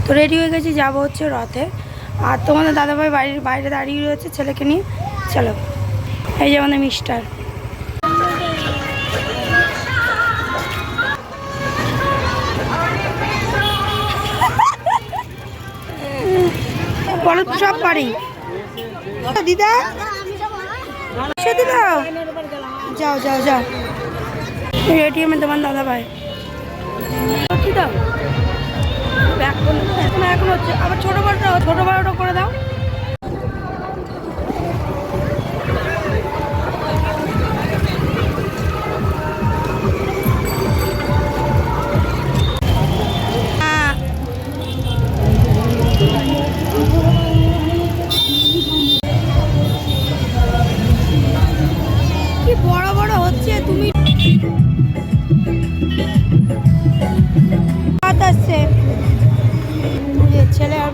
তো রেডি হয়ে গেছি, যাবো হচ্ছে রথে। আর তোমাদের দাদাভাই বাড়ির বাইরে দাঁড়িয়ে রয়েছে ছেলেকে নিয়ে। চলো, এই যে আমাদের মিস্টার। বলো তো সব পারি দিদা, দিদা যাও যাও যাও, এটিএমে তোমার দাদাভাই দাও। এখন হচ্ছে আবার ছোট বড়টা করে দাও। কি বড় বড় হচ্ছে, তুমি আসছে ছেলে আর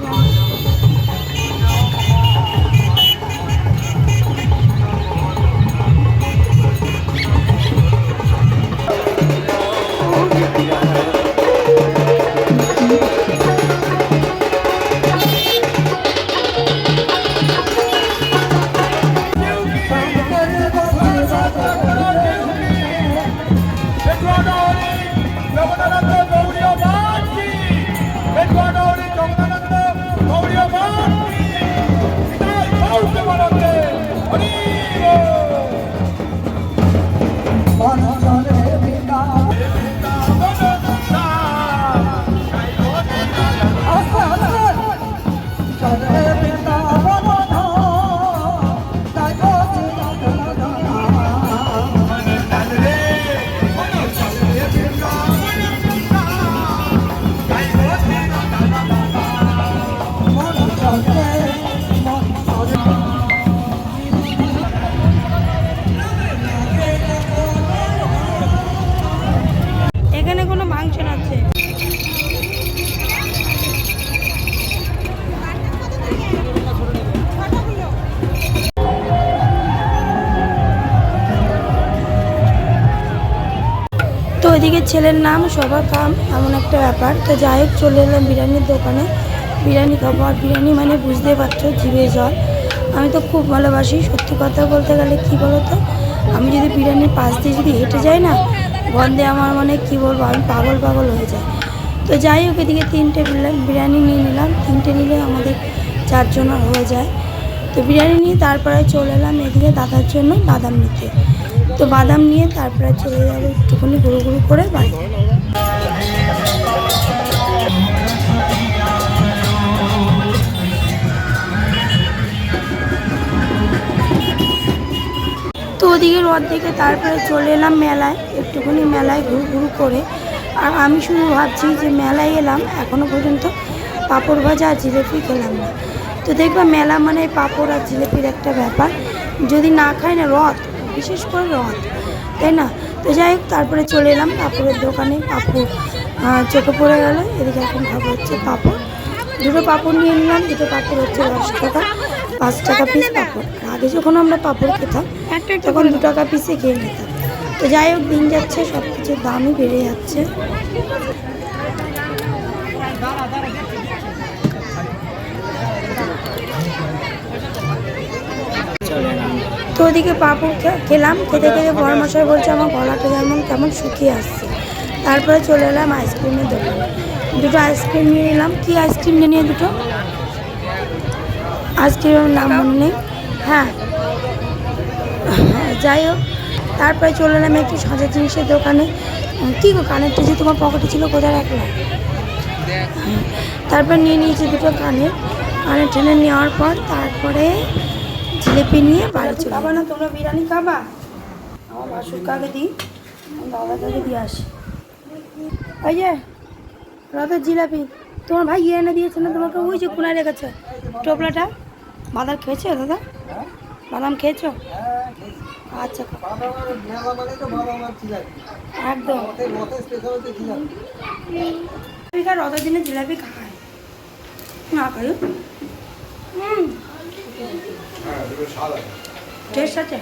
তো ওইদিকে ছেলের নাম সবার কাম, এমন একটা ব্যাপার। তো যাই হোক, চলে এলাম বিরিয়ানির দোকানে। বিরিয়ানি খাবো, আর বিরিয়ানি মানে বুঝতে পারছো জিভে জল। আমি তো খুব ভালোবাসি, সত্যি কথা বলতে গেলে কী বলো তো, আমি যদি বিরিয়ানির পাশ দিয়ে যদি হেঁটে যাই না, গন্ধে আমার মানে কী বলবো, আমি পাগল পাগল হয়ে যায়। তো যাই হোক, এদিকে 3টে বিরিয়ানি নিয়ে নিলাম। 3টে নিলে আমাদের 4 জনের হয়ে যায়। তো বিরিয়ানি নিয়ে তারপরে চলে এলাম এদিকে দাদার জন্য বাদাম নিতে। তো বাদাম নিয়ে তারপরে চলে যাবো একটুখানি গুঁড়ো গুঁড়ো করে বাড়ি। তো ওদিকে রথ দেখে তারপরে চলে এলাম মেলায়, একটুখানি মেলায় ঘুরু ঘুরু করে। আর আমি শুধু ভাবছি যে মেলায় এলাম, এখনও পর্যন্ত পাঁপড় ভাজা আর জিলিপি খেলাম না। তো দেখবা মেলা মানে পাঁপড় আর জিলিপির একটা ব্যাপার, যদি না খাই না রথ, বিশেষ করে রথ, তাই না? তো যাই হোক, তারপরে চলে এলাম পাঁপড়ের দোকানে। পাঁপড় চোখে পড়ে গেল। এদিকে এখন খাবো হচ্ছে পাঁপড়। 2টো পাঁপড় নিয়ে নিলাম। 2টো পাঁপড় হচ্ছে 10 টাকা, 5 টাকা পিস পাঁপড়। আগে যখন আমরা পাঁপড় খেতাম তখন 2 টাকা পিসে খেয়ে নিতাম। তো যাই হোক, দিন যাচ্ছে, সব কিছুর দামই বেড়ে যাচ্ছে। তো ওদিকে পাঁপড় খেলাম, খেতে খেতে বড় মশাই বলছে আমার গলাটা যেমন কেমন শুকিয়ে আসছে। তারপরে চলে এলাম আইসক্রিমের দোকানে। 2টো আইসক্রিম নিয়ে নিলাম। কি আইসক্রিম নিয়ে 2টো আইসক্রিমের নাম মনে নেই। হ্যাঁ, যাই হোক, তারপরে চলে এলাম একটু সাজার জিনিসের দোকানে। কী গো, কানেরটা যে তোমার পকেটে ছিল কোথায় রাখলাম? তারপর নিয়ে নিয়েছি 2টো কানের টেনে নেওয়ার পর তারপরে জিলিপি নিয়ে বাড়ি চলে। খাবা না তোমরা বিরিয়ানি খাবা? আমার ভাসুর কাকে দিই, দাদা কাকে দিয়ে আসি। ওই যে রথের জিলাপি তোমার ভাই এনে দিয়েছে না তোমাকে? ওই যে কোনায় রেখেছে টোপলাটা। বাদাম খেয়েছো দাদা? বাদাম খেয়েছো? আচ্ছা, একদম রথের দিনে জিলাপি খায় না খাই। টেস্ট আছে।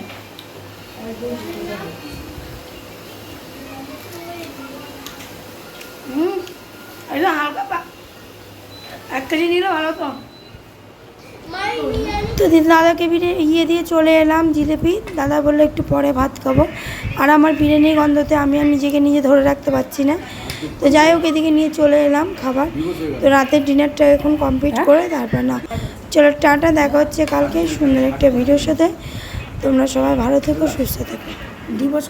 এটা হালকা কেজি নিলে ভালো তো। তো দাদাকে ইয়ে দিয়ে চলে এলাম জিলিপি। দাদা বললো একটু পরে ভাত খাবো, আর আমার বিরিয়ানির গন্ধতে আমি আর নিজেকে নিজে ধরে রাখতে পারছি না। তো যাই হোক, এদিকে নিয়ে চলে এলাম খাবার। তো রাতের ডিনারটা এখন কমপ্লিট করে তারপর না, চলো টাটা, দেখা হচ্ছে কালকে সুন্দর একটা ভিডিওর সাথে। তোমরা সবাই ভালো থেকো, সুস্থ থেকো। ডিভোর্স